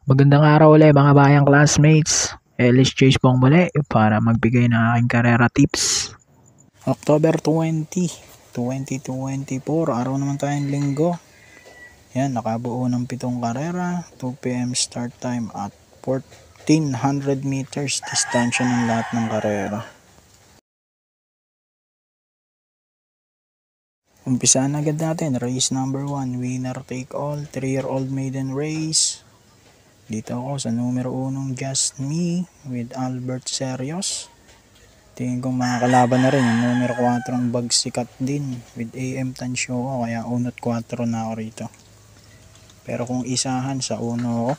Magandang araw ulit mga bayang classmates. Ellis Chase pong muli para magbigay ng aking karera tips. October 20, 2024, araw naman tayong linggo. Yan, nakabuo ng 7 karera, 2 PM start time at 1400 meters distansya ng lahat ng karera. Umpisaan agad natin, race number 1, winner take all, 3-year-old maiden race. Dito ako sa numero 1, Just Me with Albert Serios. Tingin kong mga kalaban na rin yung numero 4, Bagsikat din with AM Tansyoa, kaya 1-4 na ako rito. Pero kung isahan sa 1 ako.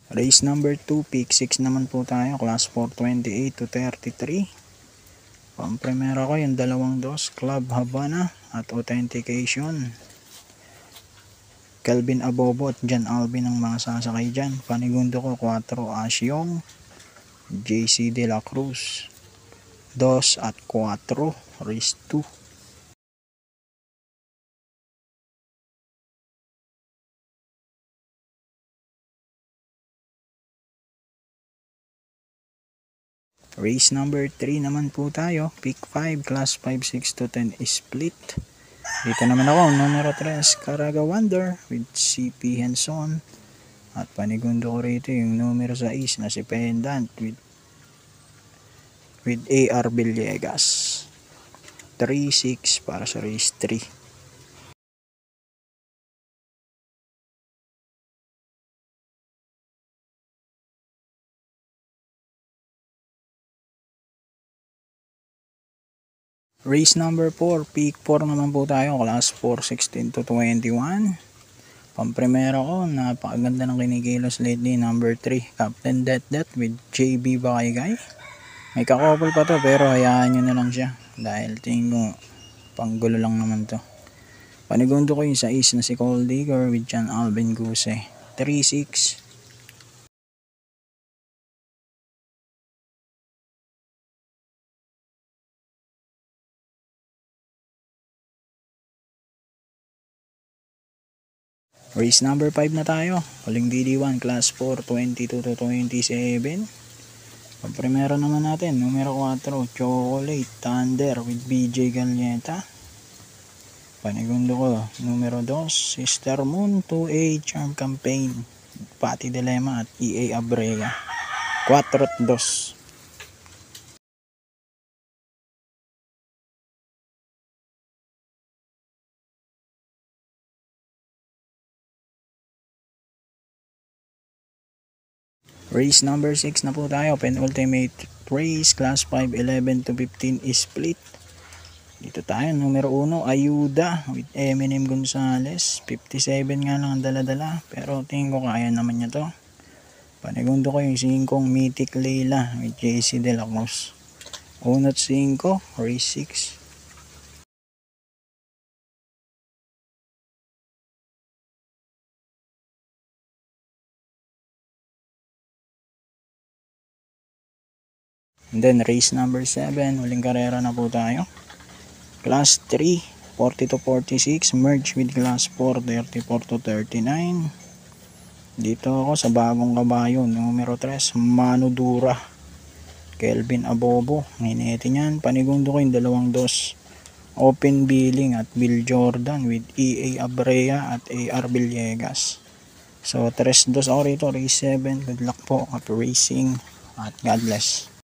Race number 2, pick 6 naman po tayo, class 4, 28 to 33. Pampremera ko yung 2, Club Havana at Authentication. Kelvin Abobo at Jan Alvin ang mga sasakay dyan. Panigundo ko 4, Asyong, JC De La Cruz, 2 at 4, race 2. Race number 3 naman po tayo, pick 5, class 5, 6 to 10 split. Dito naman ako, numero 3, Caraga Wonder with CP Henson. At panigundo ko rito yung numero 6 na si Pendant with AR Villegas. 3-6 para sa race 3. Race number 4, pick 4 naman po tayo, class 4, 16 to 21. Pampremera ko, napakaganda ng kinikilos lately, number 3, Captain Det with JB Bakaygay. May kakopol pa to pero hayaan nyo na lang siya dahil tingin ko panggulo lang naman to. Panigundo ko yung 6 na si Cole Digger with Jan Alvin Guse. 3-6. Race number 5 na tayo. Huling DD1, class 4, 22 to 27. Pampremera naman natin, numero 4, Chocolate Thunder with BJ Galyeta. Panigundo ko, numero 2, Sister Moon 2A Charm Campaign, Pati Dilema at EA Abrea. 4-2. Race number 6 na po tayo, penultimate race, class 5, 11 to 15 split. Dito tayo, numero 1, Ayuda with Eminem Gonzales. 57 nga lang ang dala-dala, pero tingin ko kaya naman niya to. Panigundo ko yung 5, Mythic Leila with JC De La Cruz. 1-5, race 6. And then race number 7, huling karera na po tayo. Class 3, 40 to 46, merge with class 4, 34 to 39. Dito ako sa bagong kabayo, numero 3, Manudura, Kelvin Abobo. Ngineti niyan, panigundo ko yung 2, Open Billing at Bill Jordan with EA Abrea at AR Villegas. So 3-2 ako rito, race 7. Good luck po at racing at God bless.